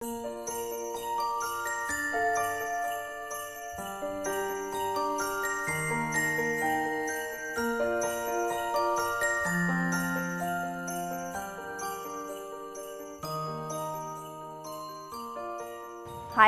Hi,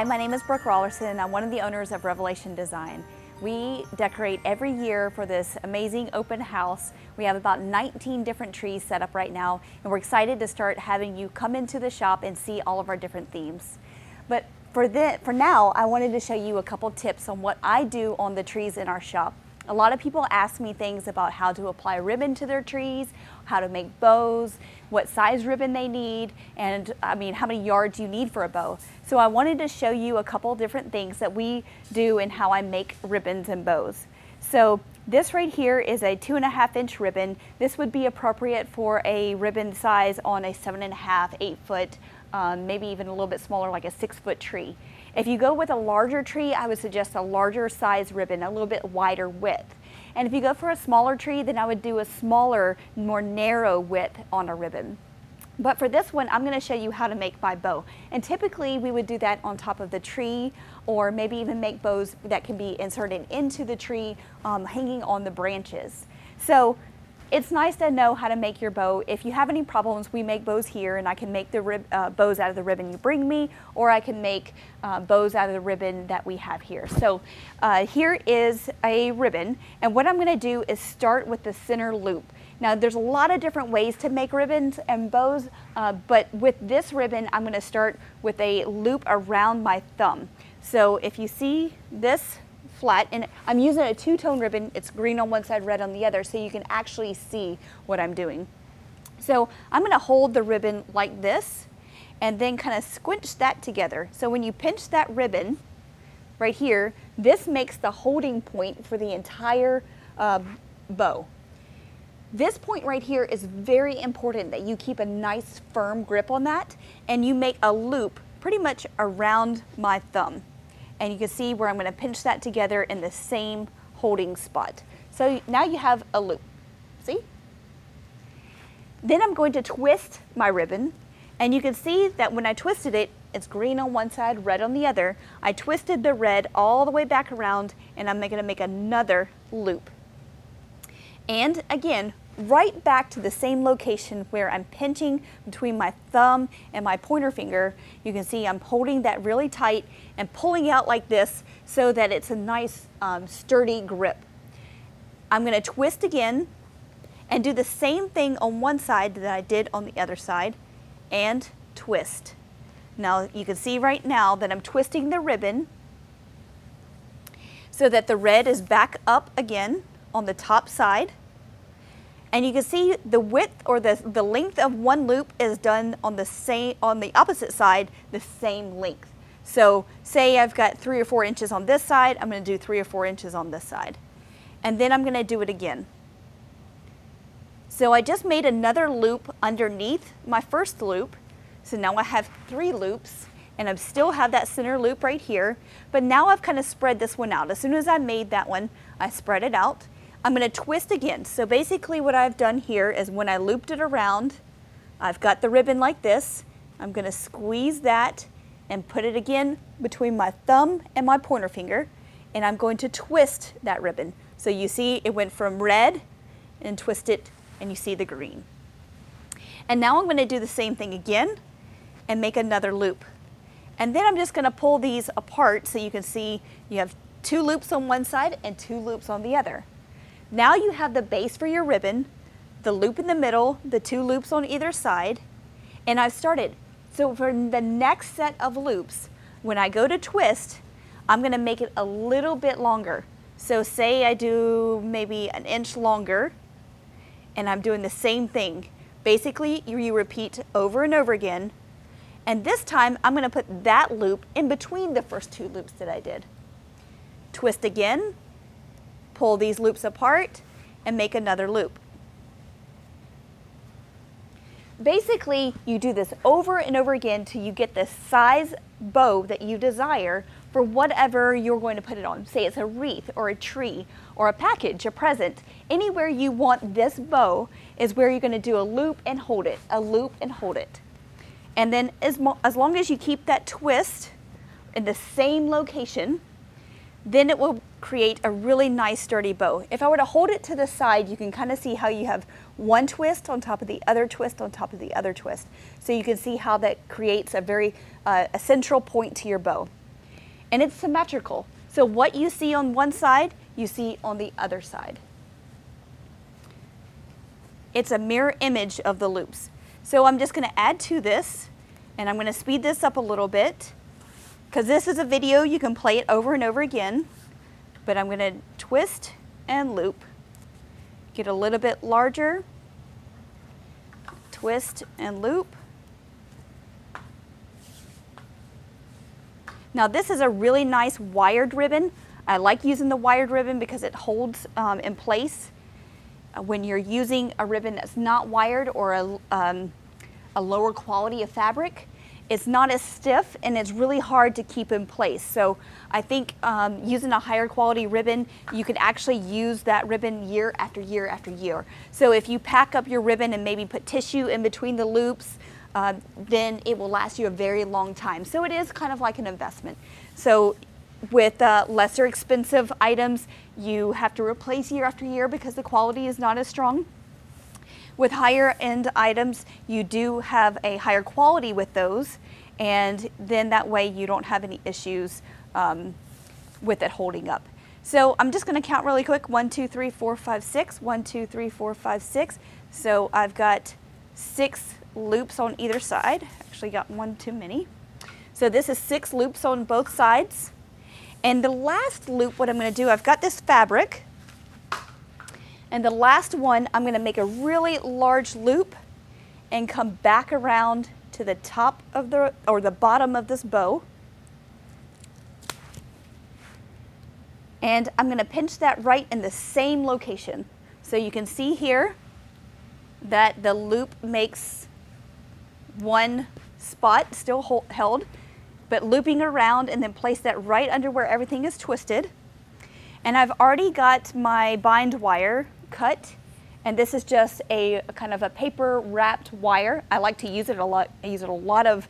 my name is Brooke Raulerson and I'm one of the owners of Revelation Design. We decorate every year for this amazing open house. We have about 19 different trees set up right now, and we're excited to start having you come into the shop and see all of our different themes. But for now, I wanted to show you a couple tips on what I do on the trees in our shop. A lot of people ask me things about how to apply ribbon to their trees, how to make bows, what size ribbon they need, and how many yards you need for a bow. So I wanted to show you a couple different things that we do and how I make ribbons and bows. So this right here is a 2.5-inch ribbon. This would be appropriate for a ribbon size on a 7.5, 8 foot, maybe even a little bit smaller, like a 6-foot tree. If you go with a larger tree, I would suggest a larger size ribbon, a little bit wider width. And if you go for a smaller tree, then I would do a smaller, more narrow width on a ribbon. But for this one, I'm going to show you how to make my bow. And typically we would do that on top of the tree, or maybe even make bows that can be inserted into the tree, hanging on the branches. So it's nice to know how to make your bow. If you have any problems, we make bows here, and I can make the bows out of the ribbon you bring me, or I can make bows out of the ribbon that we have here. So here is a ribbon, and what I'm going to do is start with the center loop. Now there's a lot of different ways to make ribbons and bows, but with this ribbon I'm going to start with a loop around my thumb. So if you see this flat, and I'm using a two-tone ribbon, it's green on one side, red on the other, so you can actually see what I'm doing. So I'm going to hold the ribbon like this and then kind of squinch that together. So when you pinch that ribbon right here, this makes the holding point for the entire bow. This point right here is very important that you keep a nice firm grip on that, and you make a loop pretty much around my thumb. And you can see where I'm going to pinch that together in the same holding spot. So now you have a loop, see? Then I'm going to twist my ribbon, and you can see that when I twisted it, it's green on one side, red on the other. I twisted the red all the way back around, and I'm going to make another loop. And again, right back to the same location where I'm pinching between my thumb and my pointer finger. You can see I'm holding that really tight and pulling out like this so that it's a nice sturdy grip. I'm going to twist again and do the same thing on one side that I did on the other side, and twist. Now you can see right now that I'm twisting the ribbon so that the red is back up again on the top side. And you can see the width, or the length of one loop is done on the opposite side, the same length. So say I've got 3 or 4 inches on this side, I'm going to do 3 or 4 inches on this side. And then I'm going to do it again. So I just made another loop underneath my first loop. So now I have 3 loops, and I still have that center loop right here. But now I've kind of spread this one out. As soon as I made that one, I spread it out. I'm going to twist again. So basically what I've done here is when I looped it around, I've got the ribbon like this. I'm going to squeeze that and put it again between my thumb and my pointer finger, and I'm going to twist that ribbon. So you see it went from red and twist it, and you see the green. And now I'm going to do the same thing again and make another loop. And then I'm just going to pull these apart so you can see you have 2 loops on one side and 2 loops on the other. Now you have the base for your ribbon, the loop in the middle, the 2 loops on either side, and I've started. So for the next set of loops, when I go to twist, I'm going to make it a little bit longer. So say I do maybe 1 inch longer, and I'm doing the same thing. Basically, you repeat over and over again, and this time I'm going to put that loop in between the first 2 loops that I did. Twist again, pull these loops apart, and make another loop. Basically, you do this over and over again till you get the size bow that you desire for whatever you're going to put it on. Say it's a wreath or a tree or a package, a present. Anywhere you want this bow is where you're going to do a loop and hold it, a loop and hold it. And then as long as you keep that twist in the same location, then it will create a really nice sturdy bow. If I were to hold it to the side, you can kind of see how you have one twist on top of the other twist on top of the other twist. So you can see how that creates a very a central point to your bow. And it's symmetrical. So what you see on one side, you see on the other side. It's a mirror image of the loops. So I'm just going to add to this, and I'm going to speed this up a little bit, because this is a video, you can play it over and over again. But I'm going to twist and loop, get a little bit larger, twist and loop. Now this is a really nice wired ribbon. I like using the wired ribbon because it holds in place. When you're using a ribbon that's not wired or a lower quality of fabric, it's not as stiff and it's really hard to keep in place. So I think using a higher quality ribbon, you can actually use that ribbon year after year after year. So if you pack up your ribbon and maybe put tissue in between the loops, then it will last you a very long time. So it is kind of like an investment. So with lesser expensive items, you have to replace year after year because the quality is not as strong. With higher end items, you do have a higher quality with those, and then that way you don't have any issues with it holding up. So I'm just going to count really quick. 1, 2, 3, 4, 5, 6. 1, 2, 3, 4, 5, 6. So I've got 6 loops on either side. Actually got one too many. So this is 6 loops on both sides. And the last loop, what I'm going to do, I've got this fabric. And the last one, I'm going to make a really large loop and come back around to the top of the bottom of this bow. And I'm going to pinch that right in the same location. So you can see here that the loop makes one spot still held, but looping around and then place that right under where everything is twisted. And I've already got my bind wire cut, and this is just a kind of a paper wrapped wire. I like to use it a lot. I use it a lot of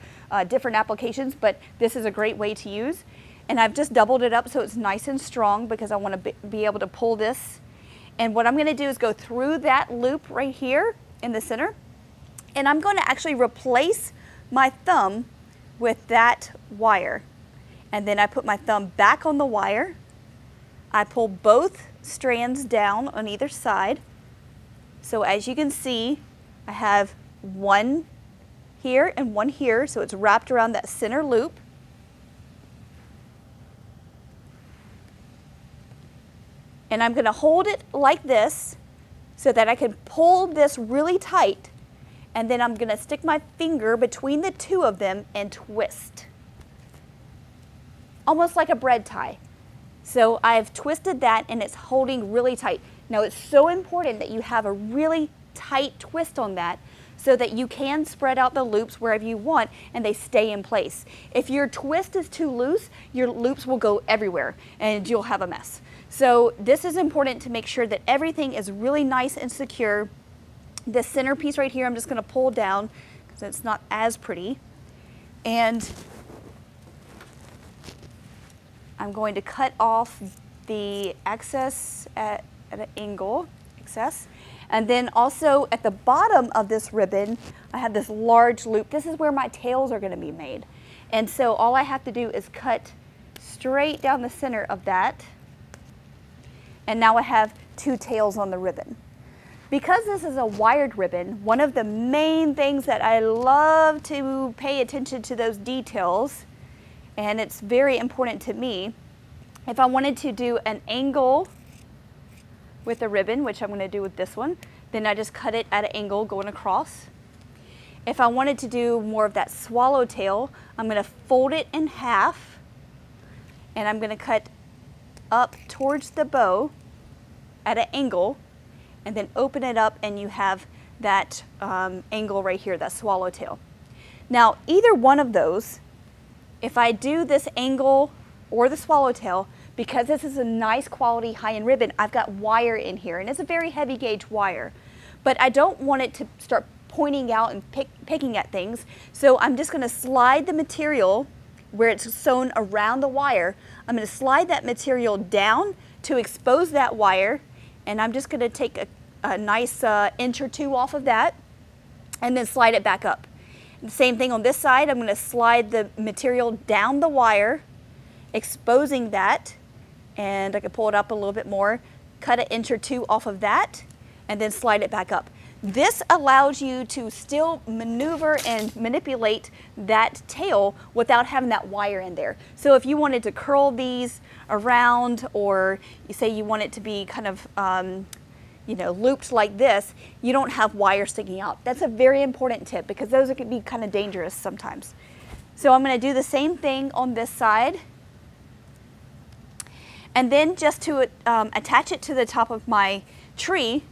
different applications, but this is a great way to use. And I've just doubled it up so it's nice and strong because I want to be able to pull this. And what I'm going to do is go through that loop right here in the center, and I'm going to actually replace my thumb with that wire. And then I put my thumb back on the wire. I pull both strands down on either side. So as you can see, I have one here and one here, so it's wrapped around that center loop. And I'm going to hold it like this so that I can pull this really tight, and then I'm going to stick my finger between the two of them and twist. Almost like a bread tie. So I've twisted that and it's holding really tight. Now it's so important that you have a really tight twist on that so that you can spread out the loops wherever you want and they stay in place. If your twist is too loose, your loops will go everywhere and you'll have a mess. So this is important to make sure that everything is really nice and secure. This center piece right here, I'm just going to pull down because it's not as pretty. And I'm going to cut off the excess at an angle, and then also at the bottom of this ribbon, I have this large loop. This is where my tails are going to be made. And so all I have to do is cut straight down the center of that. And now I have 2 tails on the ribbon. Because this is a wired ribbon, one of the main things that I love to pay attention to those details, and it's very important to me. If I wanted to do an angle with a ribbon, which I'm going to do with this one, then I just cut it at an angle going across. If I wanted to do more of that swallowtail, I'm going to fold it in half, and I'm going to cut up towards the bow at an angle, and then open it up, and you have that angle right here, that swallowtail. Now, either one of those, if I do this angle or the swallowtail, because this is a nice quality high-end ribbon, I've got wire in here, and it's a very heavy gauge wire. But I don't want it to start pointing out and picking at things. So I'm just going to slide the material where it's sewn around the wire. I'm going to slide that material down to expose that wire, and I'm just going to take a nice inch or two off of that and then slide it back up. The same thing on this side. I'm going to slide the material down the wire, exposing that, and I can pull it up a little bit more, cut an inch or two off of that, and then slide it back up. This allows you to still maneuver and manipulate that tail without having that wire in there. So if you wanted to curl these around, or you say you want it to be kind of you know, looped like this, you don't have wire sticking out. That's a very important tip, because those can be kind of dangerous sometimes. So I'm going to do the same thing on this side. And then just to attach it to the top of my tree,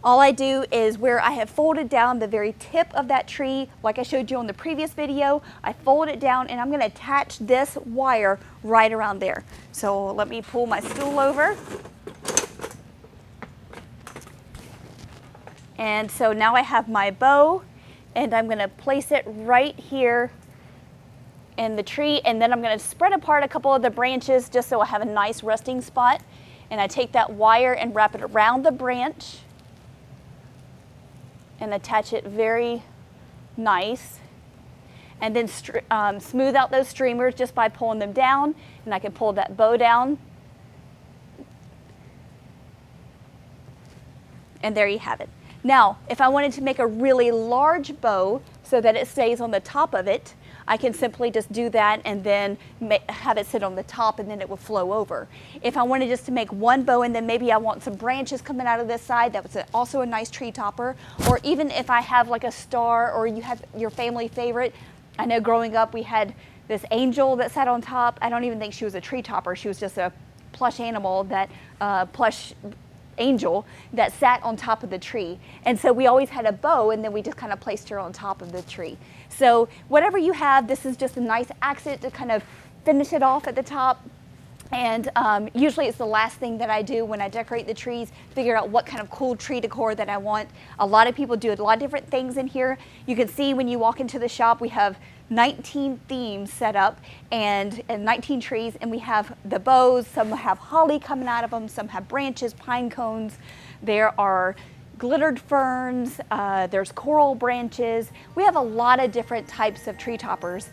all I do is where I have folded down the very tip of that tree, like I showed you on the previous video, I fold it down and I'm going to attach this wire right around there. So let me pull my stool over. And so now I have my bow, and I'm going to place it right here in the tree, and then I'm going to spread apart a couple of the branches just so I have a nice resting spot. And I take that wire and wrap it around the branch and attach it very nice, and then smooth out those streamers just by pulling them down, and I can pull that bow down, and there you have it. Now if I wanted to make a really large bow so that it stays on the top of it, I can simply just do that and then have it sit on the top, and then it will flow over. If I wanted just to make one bow and then maybe I want some branches coming out of this side, that was also a nice tree topper. Or even if I have like a star, or you have your family favorite. I know growing up we had this angel that sat on top. I don't even think she was a tree topper. She was just a plush animal, that plush angel that sat on top of the tree. And so we always had a bow, and then we just kind of placed her on top of the tree. So whatever you have, this is just a nice accent to kind of finish it off at the top. And usually it's the last thing that I do when I decorate the trees, figure out what kind of cool tree decor that I want. A lot of people do a lot of different things in here. You can see when you walk into the shop, we have 19 themes set up and 19 trees, and we have the bows. Some have holly coming out of them, some have branches, pine cones. There are glittered ferns, there's coral branches. We have a lot of different types of tree toppers.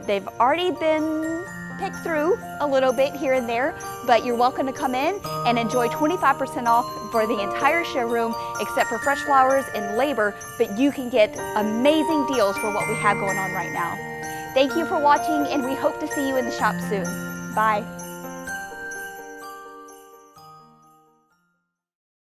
They've already been picked through a little bit here and there, but you're welcome to come in and enjoy 25% off for the entire showroom, except for fresh flowers and labor, but you can get amazing deals for what we have going on right now. Thank you for watching, and we hope to see you in the shop soon. Bye.